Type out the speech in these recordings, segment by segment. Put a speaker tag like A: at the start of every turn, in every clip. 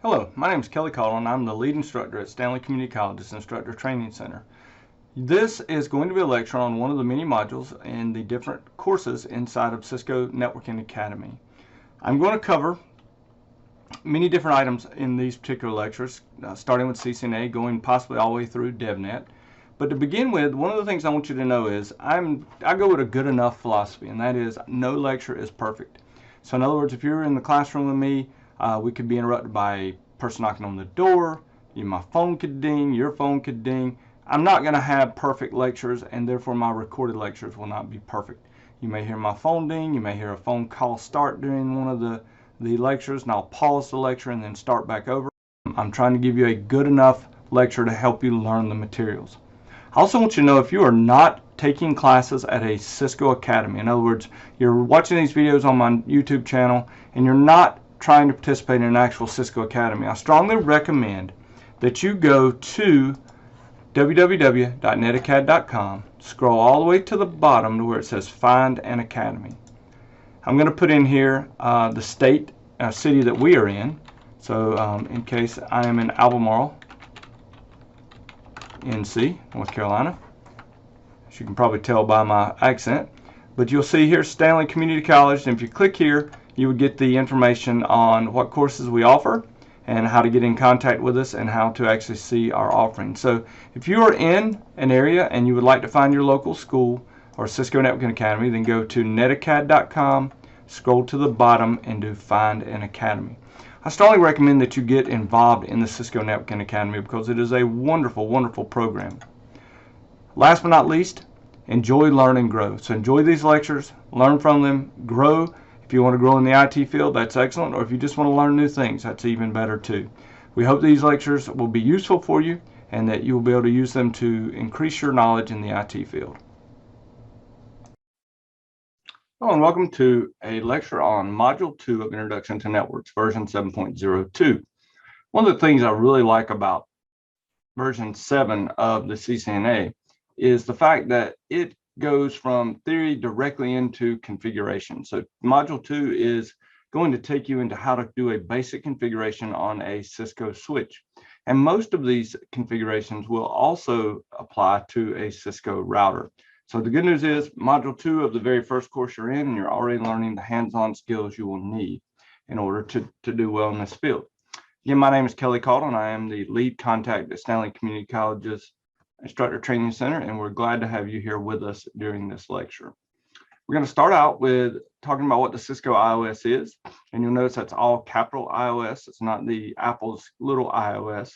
A: Hello, my name is Kelly Caldwell and I'm the lead instructor at Stanley Community College's Instructor Training Center. This is going to be a lecture on one of the many modules in the different courses inside of Cisco Networking Academy. I'm going to cover many different items in these particular lectures, starting with CCNA, going possibly all the way through DevNet. But to begin with, one of the things I want you to know is I go with a good enough philosophy, and that is no lecture is perfect. So in other words, if you're in the classroom with me, we could be interrupted by a person knocking on the door, my phone could ding, your phone could ding. I'm not going to have perfect lectures, and therefore my recorded lectures will not be perfect. You may hear my phone ding, you may hear a phone call start during one of the lectures, and I'll pause the lecture and then start back over. I'm trying to give you a good enough lecture to help you learn the materials. I also want you to know if you are not taking classes at a Cisco Academy, in other words, you're watching these videos on my YouTube channel and you're not trying to participate in an actual Cisco Academy, I strongly recommend that you go to www.netacad.com, scroll all the way to the bottom to where it says Find an Academy. I'm going to put in here the state, city that we are in. So in case I am in Albemarle, NC, North Carolina, as you can probably tell by my accent. But you'll see here Stanley Community College, and if you click here, you would get the information on what courses we offer and how to get in contact with us and how to actually see our offerings. So if you are in an area and you would like to find your local school or Cisco Networking Academy, then go to netacad.com, scroll to the bottom, and do Find an Academy. I strongly recommend that you get involved in the Cisco Networking Academy because it is a wonderful, wonderful program. Last but not least, enjoy, learn, and grow. So enjoy these lectures, learn from them, grow. If you want to grow in the IT field, that's excellent. Or if you just want to learn new things, that's even better too. We hope these lectures will be useful for you and that you will be able to use them to increase your knowledge in the IT field. Hello and welcome to a lecture on Module 2 of Introduction to Networks, version 7.02. One of the things I really like about version 7 of the CCNA is the fact that it goes from theory directly into configuration. So Module 2 is going to take you into how to do a basic configuration on a Cisco switch. And most of these configurations will also apply to a Cisco router. So the good news is Module 2 of the very first course you're in, and you're already learning the hands-on skills you will need in order to do well in this field. Again, my name is Kelly Caldwell, and I am the lead contact at Stanley Community College's Instructor Training Center, and we're glad to have you here with us during this lecture. We're going to start out with talking about what the Cisco iOS is, and you'll notice that's all capital iOS. It's not the Apple's little iOS.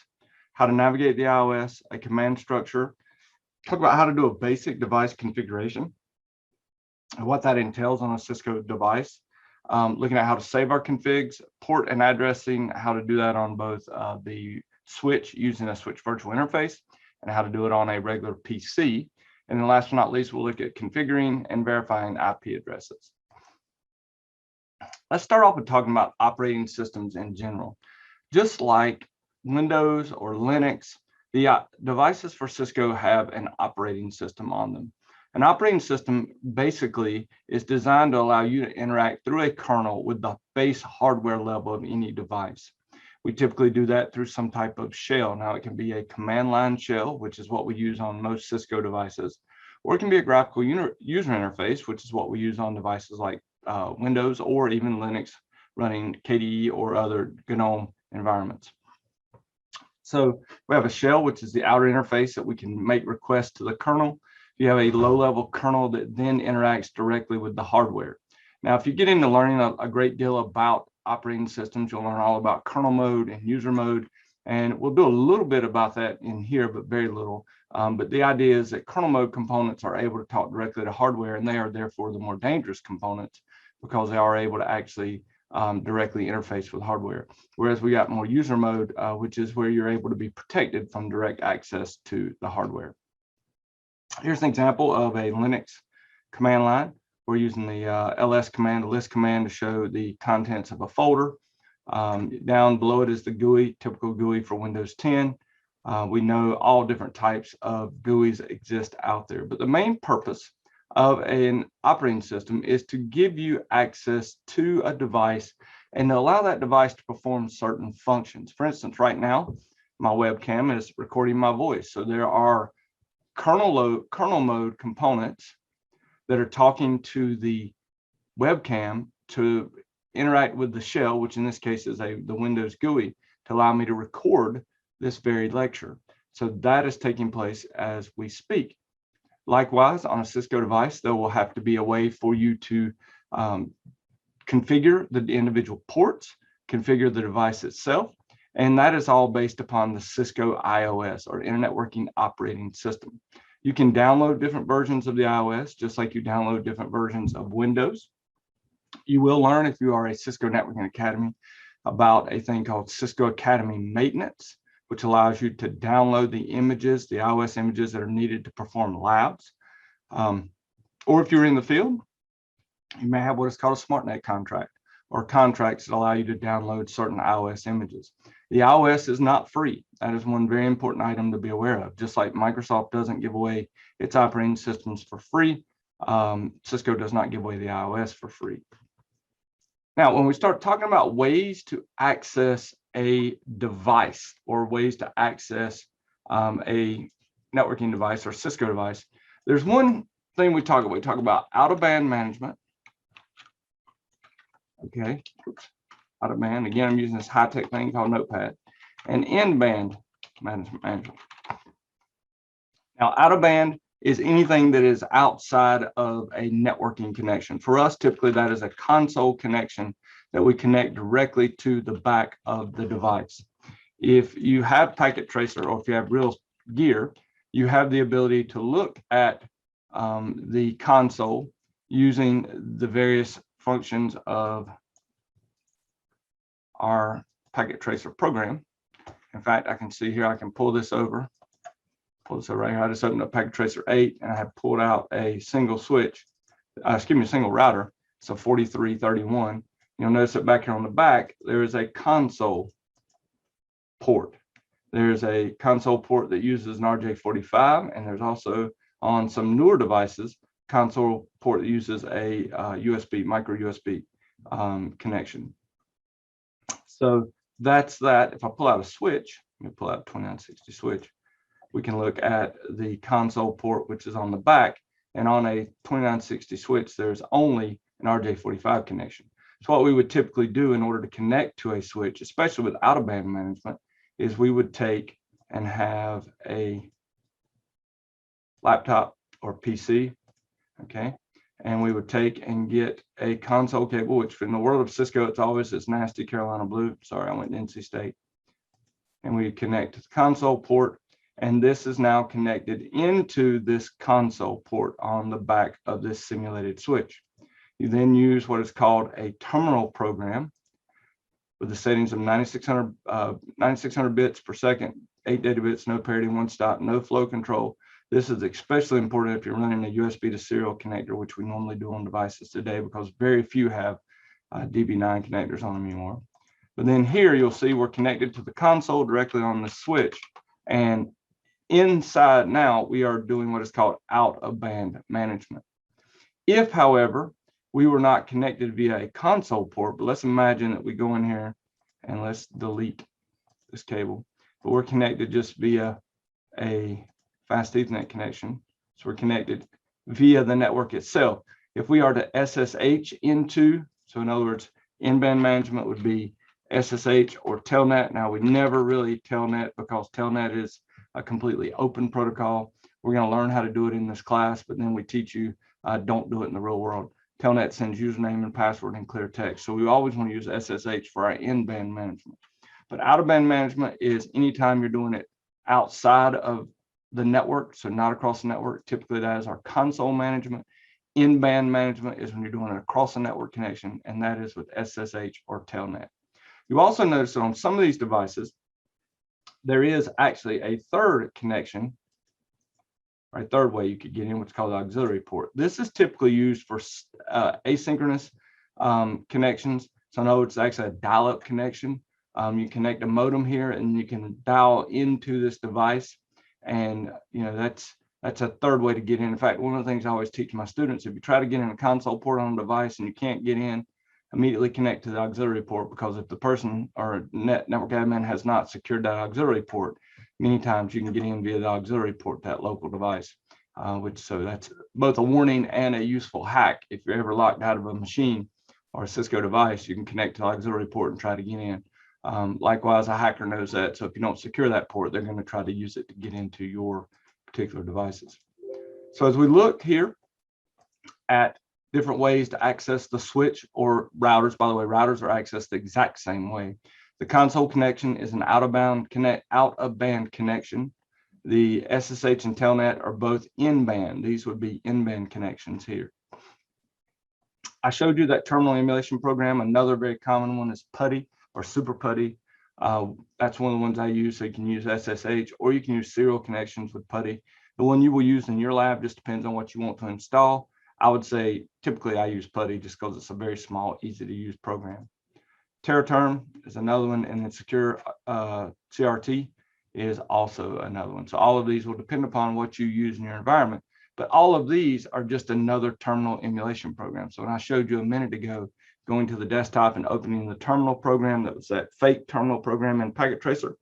A: How to navigate the iOS, a command structure, talk about how to do a basic device configuration and what that entails on a Cisco device, looking at how to save our configs, port and addressing, how to do that on both the switch using a switch virtual interface, and how to do it on a regular PC. And then last but not least, we'll look at configuring and verifying IP addresses. Let's start off with talking about operating systems in general. Just like Windows or Linux, the devices for Cisco have an operating system on them. An operating system basically is designed to allow you to interact through a kernel with the base hardware level of any device. We typically do that through some type of shell. Now, it can be a command line shell, which is what we use on most Cisco devices, or it can be a graphical user interface, which is what we use on devices like Windows or even Linux running KDE or other GNOME environments. So we have a shell, which is the outer interface that we can make requests to the kernel. You have a low-level kernel that then interacts directly with the hardware. Now, if you get into learning a great deal about operating systems, you'll learn all about kernel mode and user mode, and we'll do a little bit about that in here, but very little. But the idea is that kernel mode components are able to talk directly to hardware, and they are therefore the more dangerous components because they are able to actually directly interface with hardware. Whereas we got more user mode, which is where you're able to be protected from direct access to the hardware. Here's an example of a Linux command line. We're using the ls command, the list command, to show the contents of a folder. Down below it is the GUI, typical GUI for Windows 10. We know all different types of GUIs exist out there, but the main purpose of an operating system is to give you access to a device and to allow that device to perform certain functions. For instance, right now, my webcam is recording my voice. So there are kernel mode components that are talking to the webcam to interact with the shell, which in this case is the Windows GUI, to allow me to record this very lecture. So that is taking place as we speak. Likewise, on a Cisco device, there will have to be a way for you to configure the individual ports, configure the device itself, and that is all based upon the Cisco iOS, or Internet Working Operating System. You can download different versions of the iOS, just like you download different versions of Windows. You will learn, if you are a Cisco Networking Academy, about a thing called Cisco Academy Maintenance, which allows you to download the images, the iOS images that are needed to perform labs. Or if you're in the field, you may have what is called a SmartNet contract, or contracts that allow you to download certain iOS images. The iOS is not free. That is one very important item to be aware of. Just like Microsoft doesn't give away its operating systems for free, Cisco does not give away the iOS for free. Now, when we start talking about ways to access a device, or ways to access a networking device or Cisco device, there's one thing we talk about. We talk about out-of-band management. Okay, out-of-band. Again, I'm using this high-tech thing called Notepad, and in-band management. Now, out-of-band is anything that is outside of a networking connection. For us, typically that is a console connection that we connect directly to the back of the device. If you have packet tracer, or if you have real gear, you have the ability to look at the console using the various functions of our packet tracer program. In fact, I can see here, I can pull this over right here. I just opened up packet tracer 8, and I have pulled out a single switch, a single router. So 4331. You'll notice that back here on the back, there is a console port. There's a console port that uses an RJ45, and there's also, on some newer devices, console port that uses a micro USB connection. So that's that. If I pull out a switch, let me pull out a 2960 switch, we can look at the console port, which is on the back, and on a 2960 switch, there's only an RJ45 connection. So what we would typically do in order to connect to a switch, especially with out-of-band management, is we would take and have a laptop or PC, okay, and we would take and get a console cable, which in the world of Cisco, it's always this nasty Carolina blue. Sorry, I went to NC State. And we connect to the console port, and this is now connected into this console port on the back of this simulated switch. You then use what is called a terminal program with the settings of 9600 bits per second, 8 data bits, no parity, 1 stop, no flow control. This is especially important if you're running a USB to serial connector, which we normally do on devices today because very few have DB9 connectors on them anymore. But then here you'll see we're connected to the console directly on the switch. And inside now, we are doing what is called out-of-band management. If, however, we were not connected via a console port, but let's imagine that we go in here and let's delete this cable, but we're connected just via a fast Ethernet connection. So we're connected via the network itself. If we are to SSH into, so in other words, in-band management would be SSH or Telnet. Now, we never really Telnet because Telnet is a completely open protocol. We're going to learn how to do it in this class, but then we teach you don't do it in the real world. Telnet sends username and password in clear text. So we always want to use SSH for our in-band management. But out-of-band management is anytime you're doing it outside of the network, so not across the network. Typically, that is our console management. In-band management is when you're doing it across a network connection, and that is with SSH or Telnet. You also notice that on some of these devices, there is actually a third connection, or a third way you could get in, what's called the auxiliary port. This is typically used for asynchronous connections. So I know it's actually a dial-up connection. You connect a modem here, and you can dial into this device, and that's a third way to get in. In fact, one of the things I always teach my students, if you try to get in a console port on a device and you can't get in, immediately connect to the auxiliary port, because if the person or network admin has not secured that auxiliary port, many times you can get in via the auxiliary port, that local device, so that's both a warning and a useful hack. If you're ever locked out of a machine or a Cisco device, you can connect to the auxiliary port and try to get in. Likewise, a hacker knows that. So if you don't secure that port, they're going to try to use it to get into your particular devices. So as we look here at different ways to access the switch or routers, by the way, routers are accessed the exact same way. The console connection is an out-of-band connection. The SSH and Telnet are both in-band. These would be in-band connections here. I showed you that terminal emulation program. Another very common one is PuTTY or Super PuTTY. That's one of the ones I use. So you can use SSH or you can use serial connections with PuTTY. The one you will use in your lab just depends on what you want to install. I would say typically I use PuTTY just because it's a very small, easy to use program. TerraTerm is another one, and then Secure CRT is also another one. So all of these will depend upon what you use in your environment, but all of these are just another terminal emulation program. So when I showed you a minute ago, going to the desktop and opening the terminal program, that was that fake terminal program in Packet Tracer.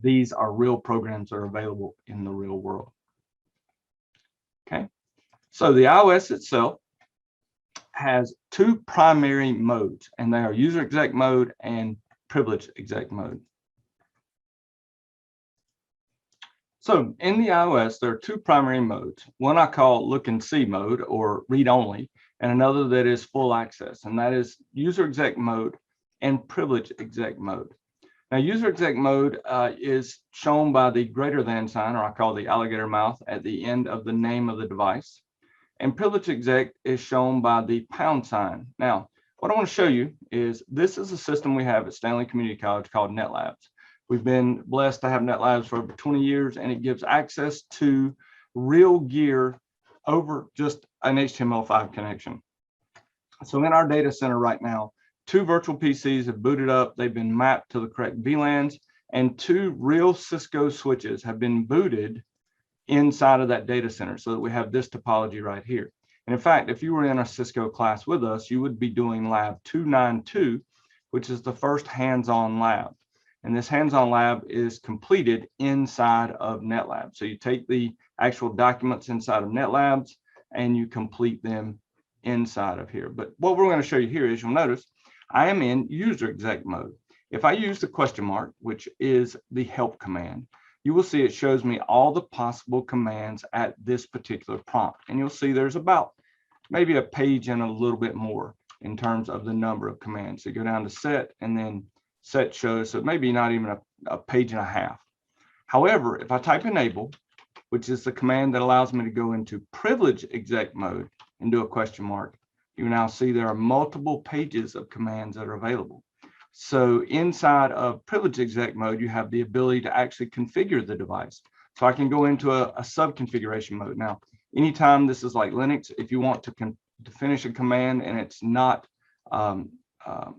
A: These are real programs that are available in the real world. Okay, so the iOS itself has two primary modes, and they are user exec mode and privilege exec mode. So in the iOS, there are two primary modes. One I call look and see mode or read only, and another that is full access, and that is user exec mode and privilege exec mode. Now, user exec mode is shown by the greater than sign, or I call the alligator mouth, at the end of the name of the device. And privilege exec is shown by the pound sign. Now, what I want to show you is this is a system we have at Stanley Community College called NetLabs. We've been blessed to have NetLabs for over 20 years, and it gives access to real gear over just an HTML5 connection. So in our data center right now, 2 virtual PCs have booted up. They've been mapped to the correct VLANs, and 2 real Cisco switches have been booted inside of that data center, so that we have this topology right here. And in fact, if you were in a Cisco class with us, you would be doing lab 292, which is the first hands-on lab. And this hands-on lab is completed inside of NetLabs. So you take the actual documents inside of NetLabs and you complete them inside of here. But what we're going to show you here is, you'll notice I am in user exec mode. If I use the question mark, which is the help command, you will see it shows me all the possible commands at this particular prompt. And you'll see there's about maybe a page and a little bit more in terms of the number of commands. So you go down to set, and then set shows, so maybe not even a page and a half. However, if I type enable, which is the command that allows me to go into privilege exec mode and do a question mark, you now see there are multiple pages of commands that are available. So inside of privilege exec mode, you have the ability to actually configure the device. So I can go into a sub configuration mode. Now, anytime this is like Linux, if you want to finish a command and it's not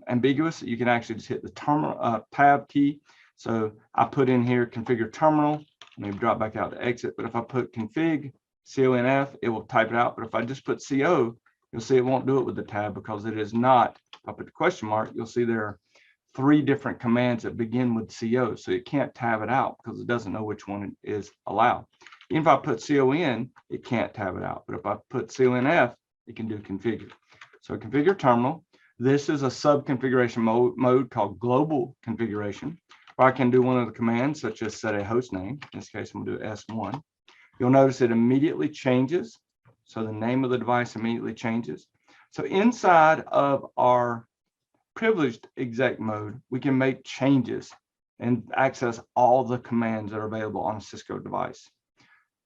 A: ambiguous, you can actually just hit the terminal tab key. So I put in here configure terminal, maybe drop back out to exit. But if I put config conf, it will type it out. But if I just put co, you'll see it won't do it with the tab, because it is not. If I put the question mark, you'll see there are 3 different commands that begin with co, so it can't tab it out because it doesn't know which one is allowed. Even if I put con, it can't tab it out. But if I put conf, it can do configure. So configure terminal. This is a sub configuration mode called global configuration, where I can do one of the commands, such as set a host name. In this case, I'm going to do S1. You'll notice it immediately changes. So the name of the device immediately changes. So inside of our privileged exec mode, we can make changes and access all the commands that are available on a Cisco device.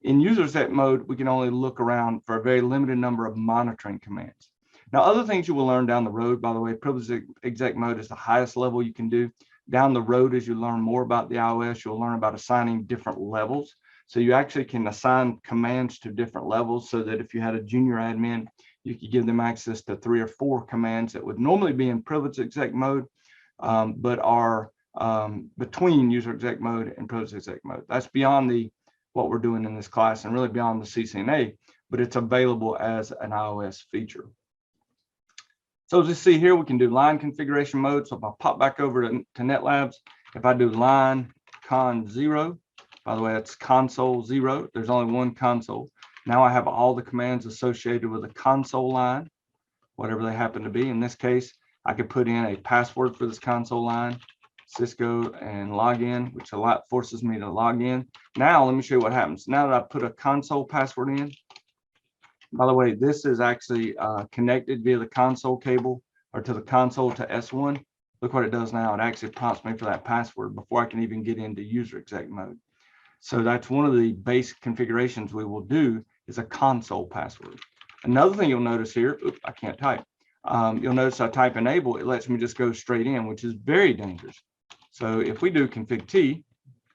A: In user exec mode, we can only look around for a very limited number of monitoring commands. Now, other things you will learn down the road, by the way, privileged exec mode is the highest level you can do. Down the road, as you learn more about the iOS, you'll learn about assigning different levels. So you actually can assign commands to different levels, so that if you had a junior admin, you could give them access to 3 or 4 commands that would normally be in privileged exec mode, but are between user exec mode and privileged exec mode. That's beyond what we're doing in this class, and really beyond the CCNA, but it's available as an iOS feature. So as you see here, we can do line configuration mode. So if I pop back over to NetLabs, if I do line con 0, by the way, that's console 0. There's only one console. Now I have all the commands associated with a console line, whatever they happen to be. In this case, I could put in a password for this console line, Cisco, and login, which forces me to log in. Now let me show you what happens. Now that I put a console password in, by the way, this is actually connected via the console cable or to the console to S1. Look what it does now. It actually prompts me for that password before I can even get into user exec mode. So that's one of the basic configurations we will do is a console password. Another thing you'll notice here, oops, I can't type. You'll notice I type enable, it lets me just go straight in, which is very dangerous. So if we do config T,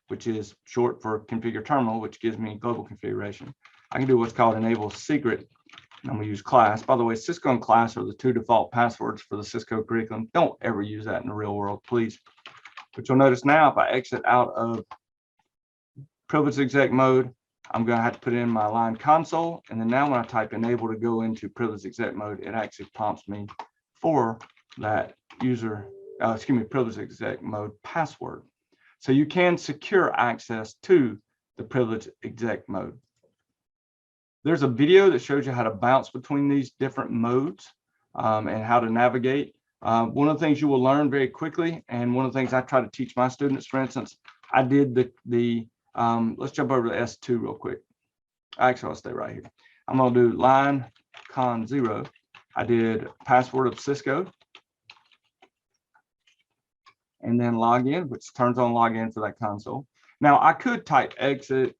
A: which is short for configure terminal, which gives me global configuration, I can do what's called enable secret. I'm going to use class. By the way, Cisco and class are the two default passwords for the Cisco curriculum. Don't ever use that in the real world, please. But you'll notice now if I exit out of privileged exec mode, I'm going to have to put in my line console. And then now when I type enable to go into privileged exec mode, it actually prompts me for that privileged exec mode password. So you can secure access to the privileged exec mode. There's a video that shows you how to bounce between these different modes and how to navigate. One of the things you will learn very quickly, and one of the things I try to teach my students, for instance, I did let's jump over to S2 real quick. Actually, I'll stay right here. I'm going to do line con 0. I did password of Cisco and then login, which turns on login for that console. Now I could type exit,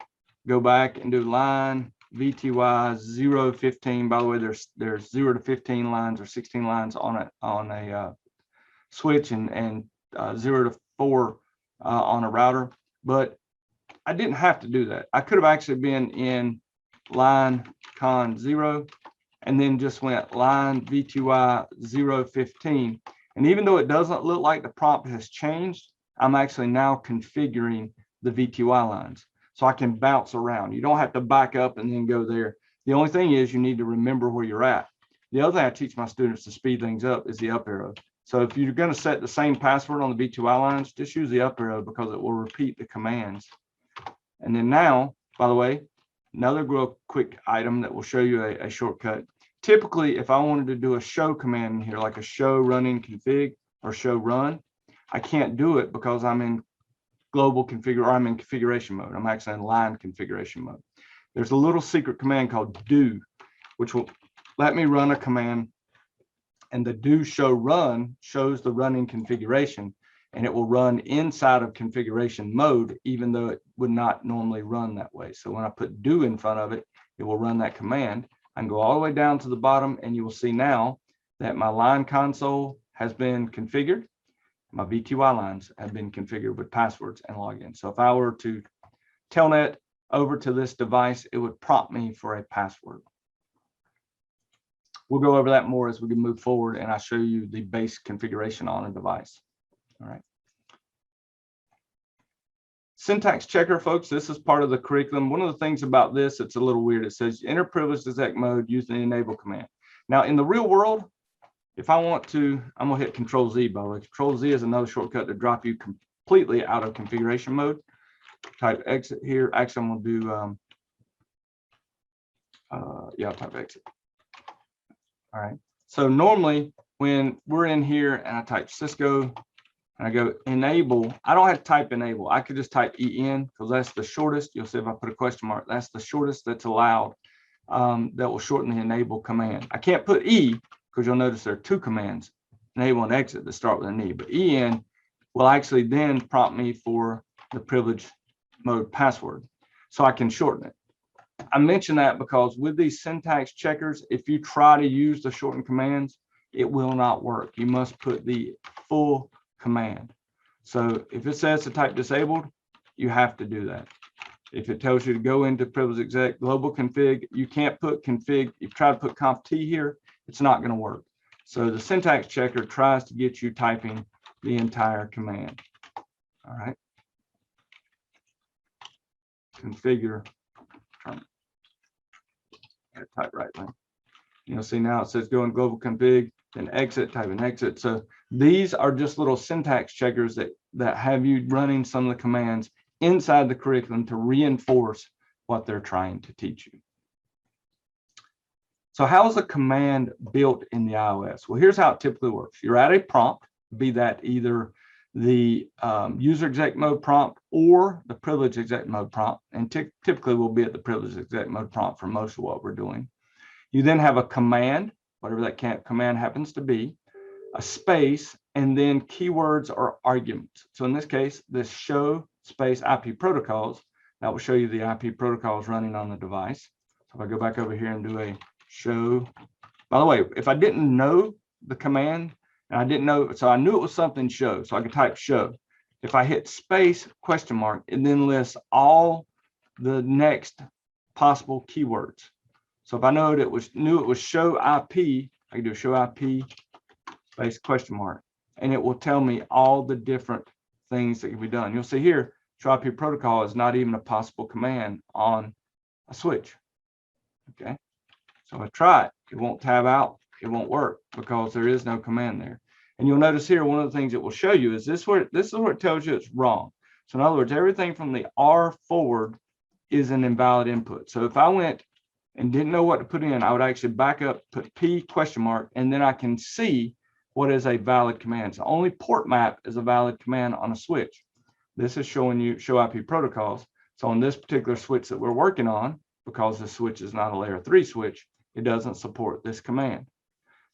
A: go back and do line VTY 015. By the way, there's 0 to 15 lines or 16 lines on a switch and 0 to 4 on a router, but I didn't have to do that. I could have actually been in line con 0 and then just went line VTY 015. And even though it doesn't look like the prompt has changed, I'm actually now configuring the VTY lines. So I can bounce around. You don't have to back up and then go there. The only thing is you need to remember where you're at. The other thing I teach my students to speed things up is the up arrow. So if you're going to set the same password on the VTY lines, just use the up arrow because it will repeat the commands. And then now, by the way, another real quick item that will show you a shortcut. Typically, if I wanted to do a show command in here, like a show running config or show run, I can't do it because I'm in global configure, or I'm in configuration mode. I'm actually in line configuration mode. There's a little secret command called do, which will let me run a command, and the do show run shows the running configuration, and it will run inside of configuration mode, even though it would not normally run that way. So when I put do in front of it, it will run that command. I can go all the way down to the bottom, and you will see now that my line console has been configured. My VTY lines have been configured with passwords and login. So if I were to telnet over to this device, it would prompt me for a password. We'll go over that more as we can move forward, and I'll show you the base configuration on a device. All right. Syntax checker, folks, this is part of the curriculum. One of the things about this, it's a little weird. It says enter privileged exec mode using the enable command. Now, in the real world, if I want to, I'm going to hit Control Z, by the way. Control Z is another shortcut to drop you completely out of configuration mode. Type exit here. Actually, I'm going to do, I'll type exit. All right. So normally when we're in here and I type Cisco and I go enable, I don't have to type enable. I could just type EN because that's the shortest. You'll see if I put a question mark, that's the shortest that's allowed. That will shorten the enable command. I can't put E because you'll notice there are two commands, enable and exit, that start with an E. But EN will actually then prompt me for the privilege mode password. So I can shorten it. I mention that because with these syntax checkers, if you try to use the shortened commands, it will not work. You must put the full command. So if it says to type disabled, you have to do that. If it tells you to go into privilege exec global config, you can't put config. If you try to put conf t here, it's not going to work. So the syntax checker tries to get you typing the entire command. All right. Configure terminal. Type right now. You'll see now it says go in global config, then exit, type in exit. So these are just little syntax checkers that have you running some of the commands inside the curriculum to reinforce what they're trying to teach you. So how is a command built in the iOS? Well, here's how it typically works. You're at a prompt, be that either the user exec mode prompt or the privilege exec mode prompt, and typically we'll be at the privilege exec mode prompt for most of what we're doing. You then have a command, whatever that command happens to be, a space, and then keywords or arguments. So in this case, this show space IP protocols, that will show you the IP protocols running on the device. So if I go back over here and do a show, by the way, if I didn't know the command, and I didn't know, so I knew it was something show, so I could type show. If I hit space question mark, it then lists all the next possible keywords. So if I knew it was show IP, I can do show IP space question mark, and it will tell me all the different things that can be done. You'll see here, show IP protocol is not even a possible command on a switch. Okay, so if I try it, it won't tab out, it won't work because there is no command there. And you'll notice here, one of the things it will show you is this is where it tells you it's wrong. So in other words, everything from the R forward is an invalid input. So if I went and didn't know what to put in, I would actually back up, put P question mark, and then I can see what is a valid command. So only port map is a valid command on a switch. This is showing you show IP protocols. So on this particular switch that we're working on, because the switch is not a layer 3 switch, it doesn't support this command.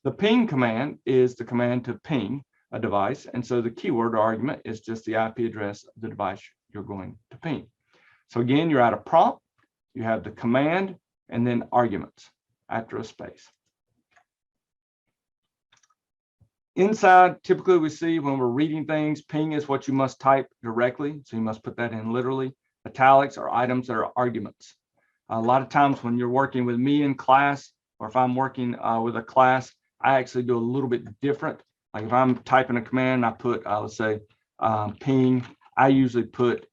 A: The ping command is the command to ping a device. And so the keyword or argument is just the IP address of the device you're going to ping. So again, you're at a prompt, you have the command, and then arguments after a space. Inside, typically we see when we're reading things, ping is what you must type directly. So you must put that in literally. Italics are items that are arguments. A lot of times when you're working with me in class, or if I'm working with a class, I actually do a little bit different. Like if I'm typing a command, I put, let's say, ping, I usually put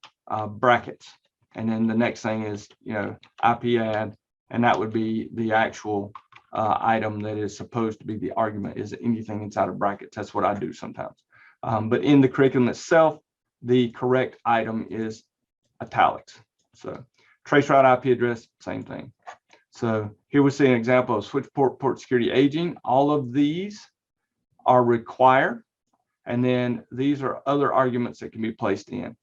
A: brackets. And then the next thing is, IP add, and that would be the actual item that is supposed to be the argument, is anything inside of brackets. That's what I do sometimes. But in the curriculum itself, the correct item is italics. So traceroute IP address, same thing. So here we see an example of switch port security aging. All of these are required. And then these are other arguments that can be placed in.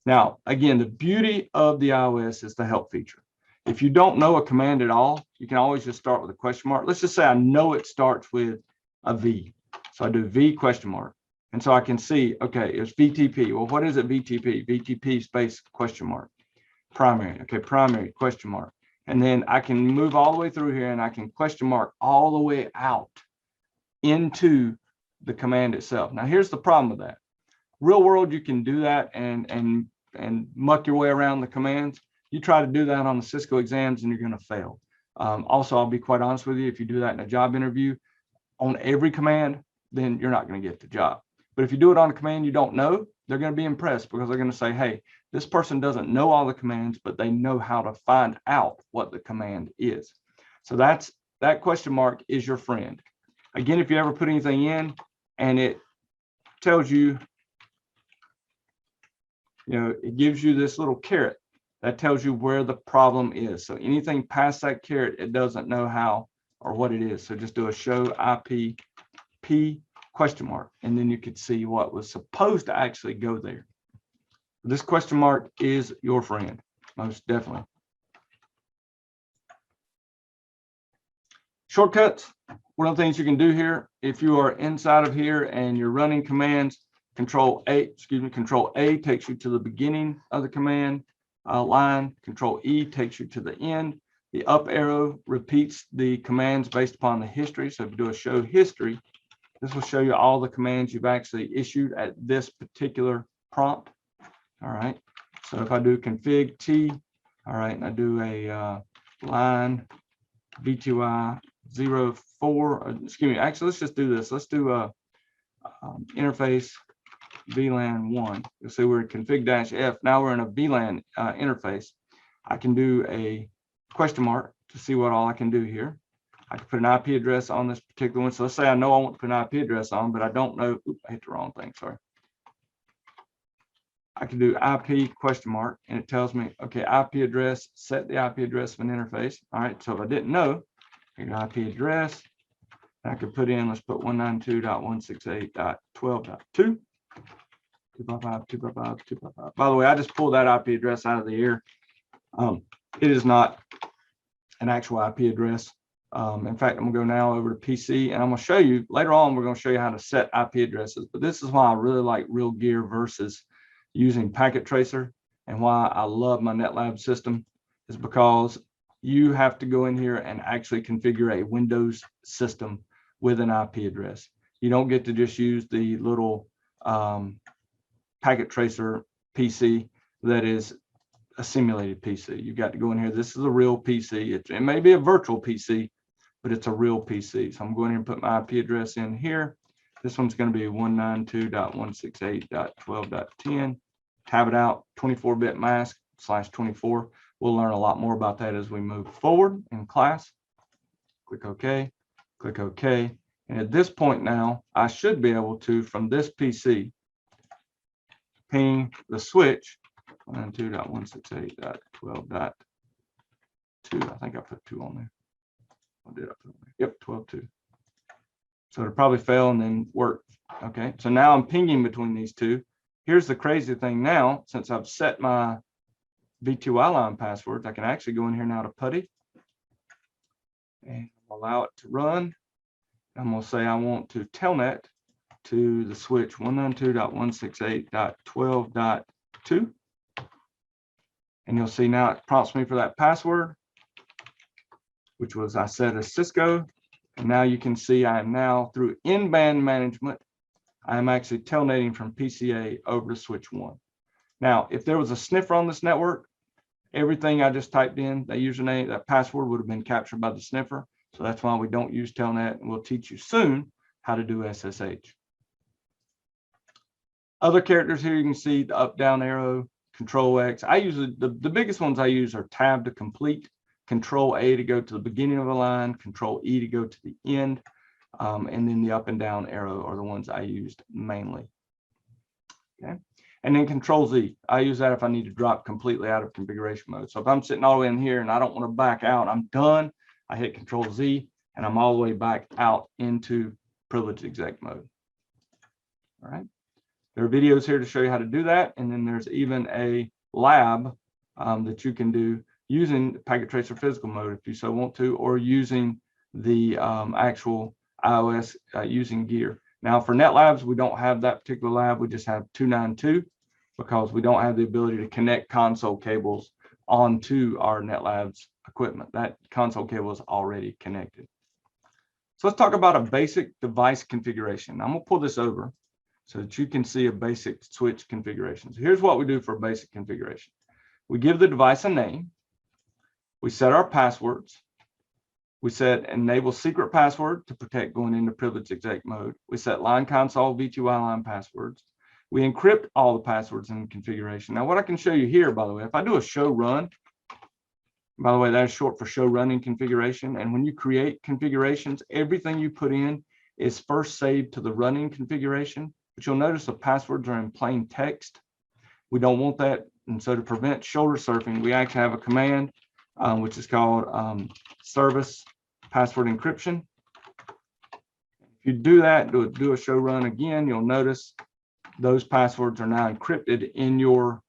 A: Now, again, the beauty of the iOS is the help feature. If you don't know a command at all, you can always just start with a question mark. Let's just say I know it starts with a V. So I do V question mark. And so I can see, okay, it's VTP. Well, what is it, VTP? VTP space question mark. Primary, okay, primary question mark. And then I can move all the way through here and I can question mark all the way out into the command itself. Now, here's the problem with that. Real world, you can do that and muck your way around the commands. You try to do that on the Cisco exams and you're going to fail. Also, I'll be quite honest with you, if you do that in a job interview on every command, then you're not going to get the job. But if you do it on a command you don't know, they're going to be impressed because they're going to say, hey, this person doesn't know all the commands, but they know how to find out what the command is. So that question mark is your friend. Again, if you ever put anything in and it tells you, it gives you this little caret that tells you where the problem is. So anything past that caret, it doesn't know how or what it is. So just do a show IP P question mark, and then you could see what was supposed to actually go there. This question mark is your friend, most definitely. Shortcuts. One of the things you can do here, if you are inside of here and you're running commands, Control A takes you to the beginning of the command line. Control E takes you to the end. The up arrow repeats the commands based upon the history. So if you do a show history, this will show you all the commands you've actually issued at this particular prompt. All right. So if I do config T, all right, and I do a line V2I 04, excuse me, actually, let's just do this. Let's do interface VLAN 1. You'll see we're in config-F. Now we're in a VLAN interface. I can do a question mark to see what all I can do here. I could put an IP address on this particular one. So let's say I know I want to put an IP address on, but I don't know. Oops, I hit the wrong thing. Sorry. I can do IP question mark, and it tells me, okay, IP address, set the IP address of an interface. All right. So if I didn't know, I get IP address. I could put in, let's put 192.168.12.2. 255. By the way, I just pulled that IP address out of the air. It is not an actual IP address. In fact, I'm going to go now over to PC, and I'm going to show you later on. We're going to show you how to set IP addresses. But this is why I really like Real Gear versus using Packet Tracer, and why I love my NetLab system is because you have to go in here and actually configure a Windows system with an IP address. You don't get to just use the little Packet Tracer PC that is a simulated PC. You've got to go in here. This is a real PC. It may be a virtual PC, but it's a real PC. So I'm going here and put my IP address in here. This one's going to be 192.168.12.10. Tab it out, 24-bit mask /24. We'll learn a lot more about that as we move forward in class. Click OK, click OK. And at this point now, I should be able to, from this PC, ping the switch 192.168.12.2. I think I put 2 on there. What did I put on there? Yep, 12.2. So it'll probably fail and then work. Okay, so now I'm pinging between these two. Here's the crazy thing now, since I've set my V2I line passwords, I can actually go in here now to PuTTY and allow it to run. I'm going to say I want to telnet to the switch 192.168.12.2. And you'll see now it prompts me for that password, which was I set as Cisco. And now you can see I am now through in-band management. I am actually telnetting from PCA over to switch 1. Now, if there was a sniffer on this network, everything I just typed in, that username, that password would have been captured by the sniffer. So that's why we don't use telnet, and we'll teach you soon how to do SSH. Other characters here, you can see the up, down arrow, Control X. I use the biggest ones I use are Tab to complete, Control A to go to the beginning of a line, Control E to go to the end, and then the up and down arrow are the ones I used mainly. Okay, and then Control Z. I use that if I need to drop completely out of configuration mode. So if I'm sitting all the way in here and I don't want to back out, I'm done. I hit Control Z and I'm all the way back out into privileged exec mode. All right. There are videos here to show you how to do that. And then there's even a lab that you can do using Packet Tracer physical mode if you so want to, or using the actual iOS using Gear. Now for NetLabs, we don't have that particular lab. We just have 292 because we don't have the ability to connect console cables onto our NetLabs equipment. That console cable is already connected. So let's talk about a basic device configuration. I'm going to pull this over so that you can see a basic switch configuration. So here's what we do for a basic configuration. We give the device a name. We set our passwords. We set enable secret password to protect going into privileged exec mode. We set line console V2I line passwords. We encrypt all the passwords in the configuration. Now what I can show you here, by the way, if I do a show run, by the way, that's short for show running configuration. And when you create configurations, everything you put in is first saved to the running configuration. But you'll notice the passwords are in plain text. We don't want that. And so to prevent shoulder surfing, we actually have a command, which is called service password encryption. If you do that, do a show run again, you'll notice those passwords are now encrypted in your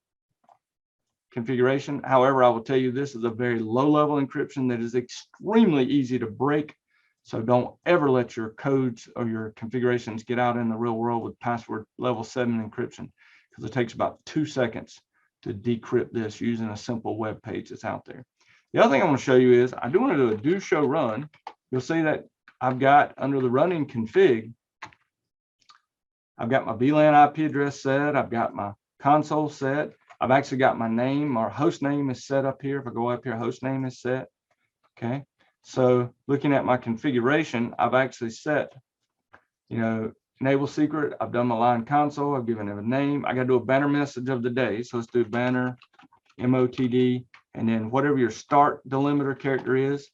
A: configuration. However, I will tell you this is a very low level encryption that is extremely easy to break. So don't ever let your codes or your configurations get out in the real world with password level 7 encryption, because it takes about 2 seconds to decrypt this using a simple web page that's out there. The other thing I want to show you is I do want to do a do show run. You'll see that I've got under the running config, I've got my VLAN IP address set. I've got my console set. I've actually got my name, or host name is set up here. If I go up here, host name is set. Okay. So looking at my configuration, I've actually set, enable secret. I've done my line console. I've given it a name. I got to do a banner message of the day. So let's do banner MOTD, and then whatever your start delimiter character is.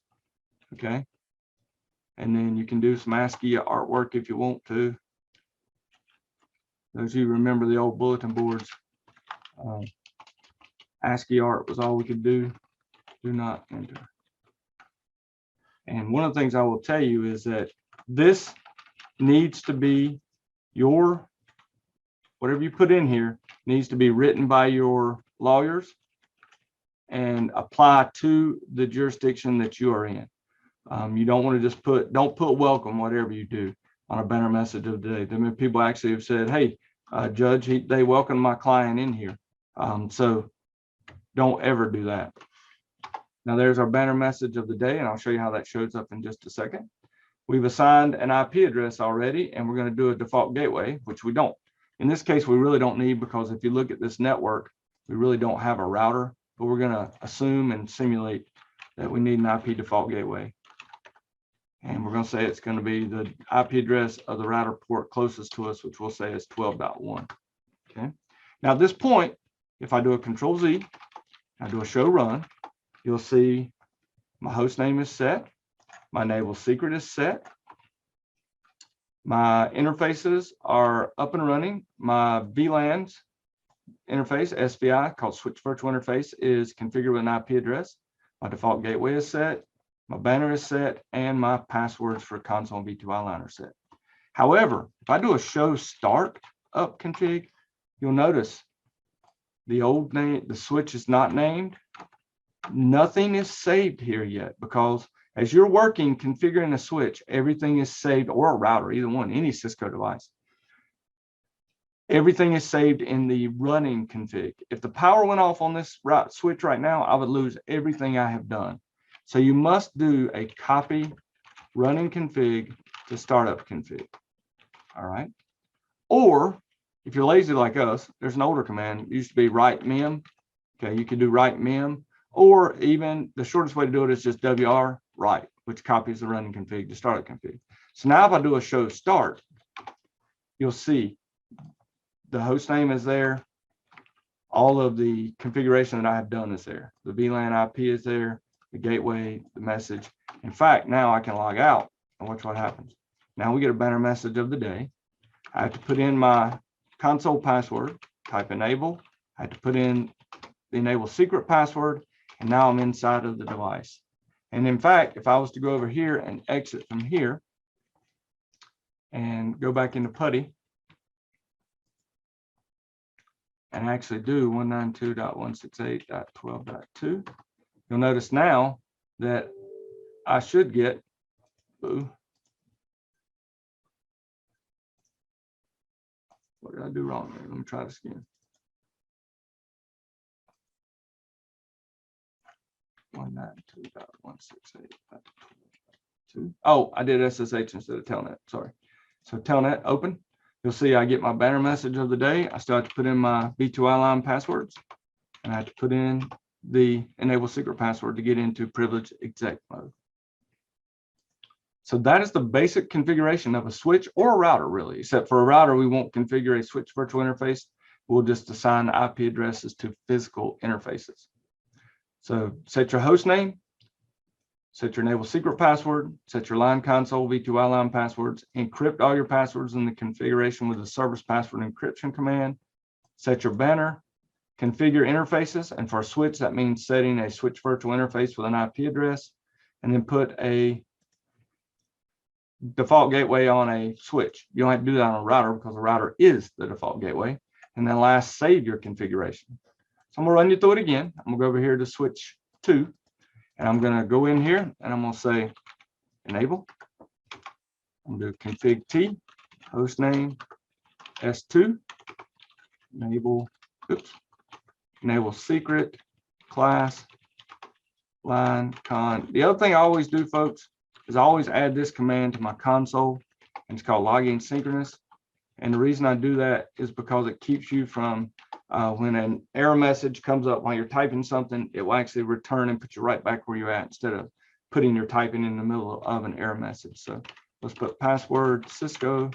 A: Okay. And then you can do some ASCII artwork if you want to. Those of you remember the old bulletin boards, ASCII art was all we could do. Do not enter. And one of the things I will tell you is that this needs to be whatever you put in here needs to be written by your lawyers and apply to the jurisdiction that you are in. You don't want to just don't put welcome, whatever you do, on a banner message of the day. I mean, people actually have said, hey, Judge, they welcomed my client in here. So don't ever do that. Now there's our banner message of the day, and I'll show you how that shows up in just a second. We've assigned an IP address already, and we're going to do a default gateway, which we don't. In this case, we really don't need, because if you look at this network, we really don't have a router, but we're going to assume and simulate that we need an IP default gateway. And we're going to say it's going to be the IP address of the router port closest to us, which we'll say is 12.1. Okay. Now at this point, if I do a Control-Z, I do a show run, you'll see my host name is set, my enable secret is set, my interfaces are up and running, my VLANs interface, SVI, called Switch Virtual Interface, is configured with an IP address, my default gateway is set, my banner is set, and my passwords for console and V2I line are set. However, if I do a show start up config, you'll notice the old name, the switch is not named. Nothing is saved here yet, because as you're working configuring a switch, everything is saved, or a router, either one, any Cisco device. Everything is saved in the running config. If the power went off on this switch right now, I would lose everything I have done. So you must do a copy running config to startup config. All right. Or if you're lazy like us, there's an older command. It used to be write mem. Okay, you can do write mem, or even the shortest way to do it is just wr write, which copies the running config to startup config. So now if I do a show start, you'll see the host name is there. All of the configuration that I have done is there. The VLAN IP is there, the gateway, the message. In fact, now I can log out and watch what happens. Now we get a banner message of the day. I have to put in my console password, type enable. I have to put in the enable secret password, and now I'm inside of the device. And in fact, if I was to go over here and exit from here and go back into PuTTY and actually do 192.168.12.2, you'll notice now that I should get, what did I do wrong there? Let me try this again. 192.168.12.2. Oh, I did SSH instead of Telnet. Sorry. So Telnet open. You'll see I get my banner message of the day. I still have to put in my V2I line passwords, and I have to put in the enable secret password to get into privileged exec mode. So that is the basic configuration of a switch or a router, really, except for a router, we won't configure a switch virtual interface. We'll just assign IP addresses to physical interfaces. So set your host name, set your enable secret password, set your line console V2I line passwords, encrypt all your passwords in the configuration with the service password encryption command, set your banner, configure interfaces, and for a switch, that means setting a switch virtual interface with an IP address, and then put a default gateway on a switch. You don't have to do that on a router, because a router is the default gateway. And then last, save your configuration. So I'm gonna run you through it again. I'm gonna go over here to switch 2, and I'm gonna go in here and I'm gonna say enable. I'm gonna do config T, host name S2, enable secret, class, line, con. The other thing I always do, folks, is I always add this command to my console, and it's called login synchronous. And the reason I do that is because it keeps you from, when an error message comes up while you're typing something, it will actually return and put you right back where you're at, instead of putting your typing in the middle of an error message. So let's put password Cisco,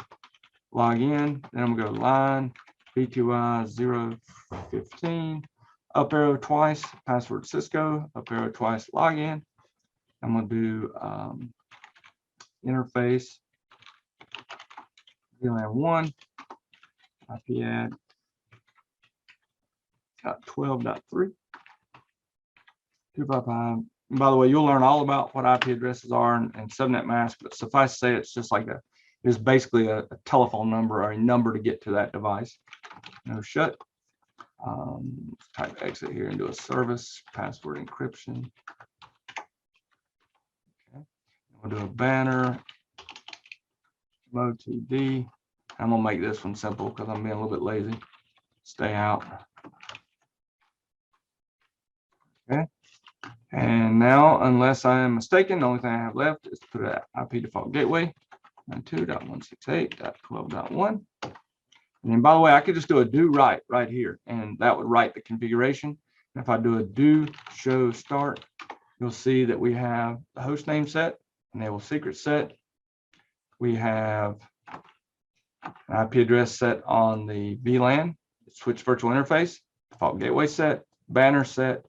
A: log in, then I'm gonna go line, V2I 015, up arrow twice, password Cisco, up arrow twice, login. I'm gonna do interface, VLAN 1, IP add 12.3, 255. And by the way, you'll learn all about what IP addresses are and subnet mask, but suffice to say, it's just like it's basically a telephone number or a number to get to that device. No shut. Type exit here and do a service password encryption. Okay. We'll do a banner mode 2D. I'm gonna make this one simple because I'm being a little bit lazy. Stay out. Okay. And now, unless I am mistaken, the only thing I have left is to put an IP default gateway 92.168.12.1. And then, by the way, I could just do a do write right here, and that would write the configuration. And if I do a do show start, you'll see that we have the host name set, enable secret set. We have an IP address set on the VLAN, switch virtual interface, default gateway set, banner set,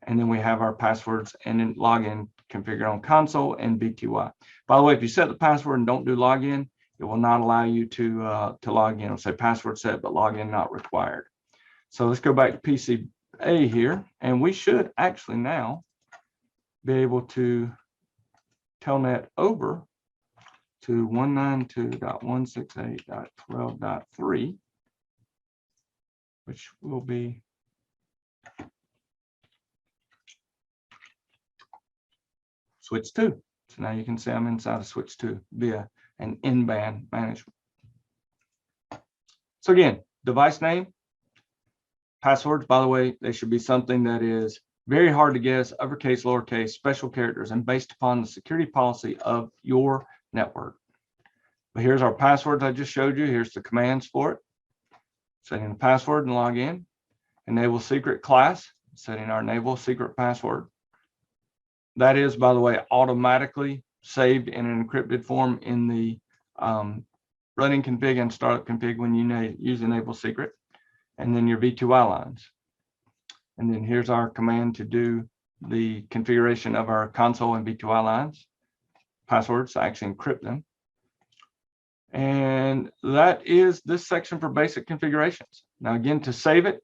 A: and then we have our passwords and then login configured on console and BTY. By the way, if you set the password and don't do login, it will not allow you to log in. It'll say password set, but login not required. So let's go back to PCA here, and we should actually now be able to telnet over to 192.168.12.3, which will be switch 2. So now you can see I'm inside of switch 2 via an in-band management. So again, device name, passwords, by the way, they should be something that is very hard to guess, uppercase, lowercase, special characters, and based upon the security policy of your network. But here's our passwords I just showed you. Here's the commands for it. Setting the password and log in. Enable secret class, setting our enable secret password. That is, by the way, automatically saved in an encrypted form in the running config and startup config when you use enable secret, and then your V2I lines. And then here's our command to do the configuration of our console and V2I lines. Passwords, I actually encrypt them. And that is this section for basic configurations. Now again, to save it,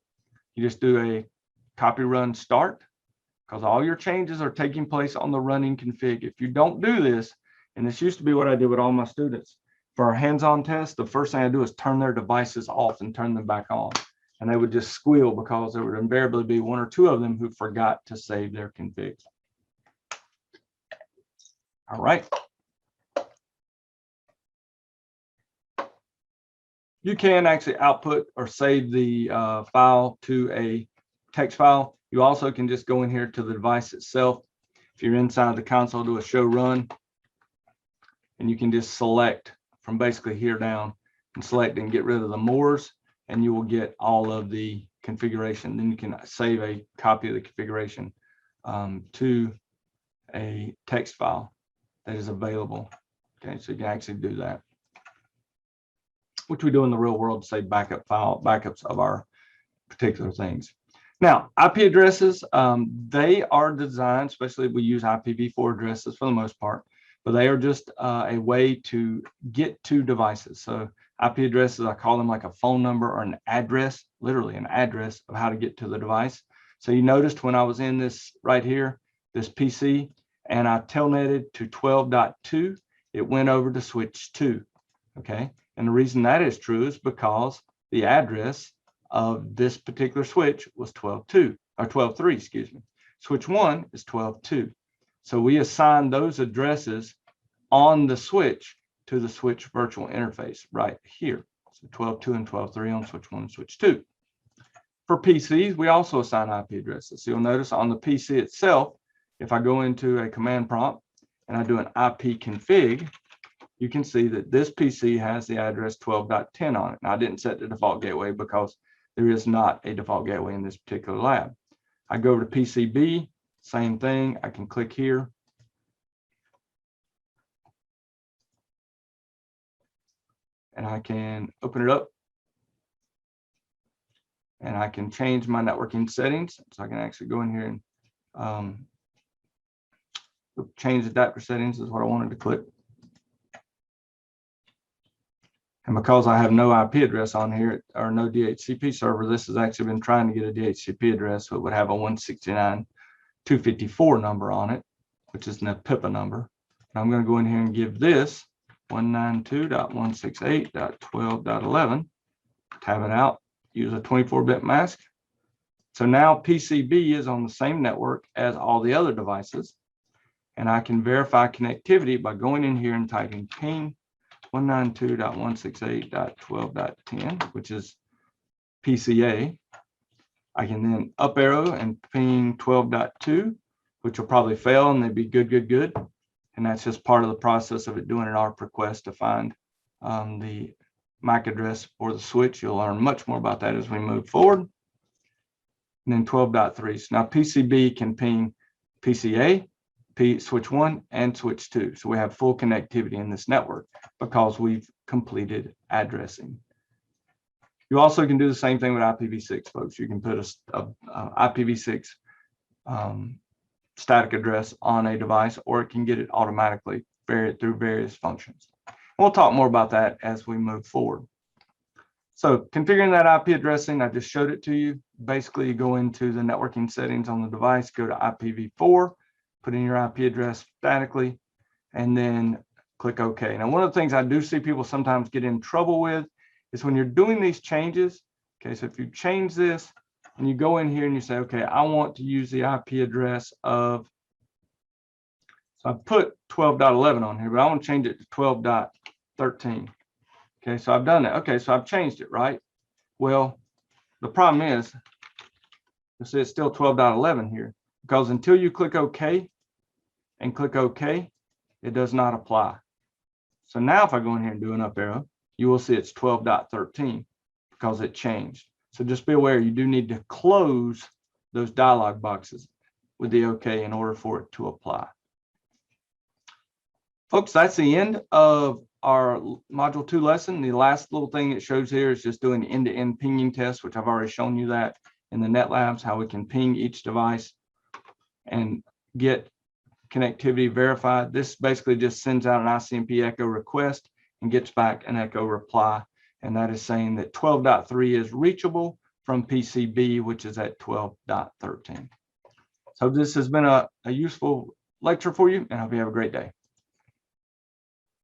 A: you just do a copy run start, because all your changes are taking place on the running config. If you don't do this, and this used to be what I did with all my students, for our hands-on test, the first thing I do is turn their devices off and turn them back on. And they would just squeal because there would invariably be one or two of them who forgot to save their configs. All right. You can actually output or save the file to a text file. You also can just go in here to the device itself. If you're inside the console, do a show run, and you can just select from basically here down and select and get rid of the mores, and you will get all of the configuration. Then you can save a copy of the configuration to a text file that is available. Okay, so you can actually do that, which we do in the real world to save backups of our particular things. Now, IP addresses, they are designed, especially we use IPv4 addresses for the most part, but they are just a way to get to devices. So IP addresses, I call them like a phone number or an address, literally an address of how to get to the device. So you noticed when I was in this right here, this PC, and I telnetted to 12.2, it went over to switch 2, okay? And the reason that is true is because the address of this particular switch was 12.2 or 12.3, excuse me. Switch 1 is 12.2. So we assign those addresses on the switch to the switch virtual interface right here. So 12.2 and 12.3 on switch 1 and switch 2. For PCs, we also assign IP addresses. So you'll notice on the PC itself, if I go into a command prompt and I do an IP config, you can see that this PC has the address 12.10 on it. Now, I didn't set the default gateway because there is not a default gateway in this particular lab. I go to PCB, same thing. I can click here. And I can open it up. And I can change my networking settings. So I can actually go in here and change the adapter settings is what I wanted to click.
B: And because I have no IP address on here or no DHCP server, this has actually been trying to get a DHCP address, so it would have a 169.254 number on it, which is an PIPA number. And I'm going to go in here and give this 192.168.12.11, tab it out, use a 24-bit mask. So now PCB is on the same network as all the other devices. And I can verify connectivity by going in here and typing ping 192.168.12.10, which is PCA. I can then up arrow and ping 12.2, which will probably fail and they'd be good. And that's just part of the process of it doing an ARP request to find the MAC address for the switch. You'll learn much more about that as we move forward. And then 12.3. So now PCB can ping PCA, switch 1 and switch 2. So we have full connectivity in this network because we've completed addressing. You also can do the same thing with IPv6, folks. You can put a IPv6 static address on a device, or it can get it automatically through various functions. And we'll talk more about that as we move forward. So configuring that IP addressing, I just showed it to you. Basically, you go into the networking settings on the device, go to IPv4, put in your IP address statically, and then click OK. Now, one of the things I do see people sometimes get in trouble with is when you're doing these changes. Okay, so if you change this and you go in here and you say, okay, I want to use the IP address of, so I put 12.11 on here, but I want to change it to 12.13. Okay, so I've done that. Okay, so I've changed it, right? Well, the problem is, you see it's still 12.11 here, because until you click OK and click OK, it does not apply. So now if I go in here and do an up arrow, you will see it's 12.13 because it changed. So just be aware, you do need to close those dialog boxes with the OK in order for it to apply. Folks, that's the end of our Module 2 lesson. The last little thing it shows here is just doing the end-to-end pinging test, which I've already shown you that in the Net Labs, how we can ping each device and get connectivity verified. This basically just sends out an ICMP echo request and gets back an echo reply. And that is saying that 12.3 is reachable from PCB, which is at 12.13. So this has been a useful lecture for you, and I hope you have a great day.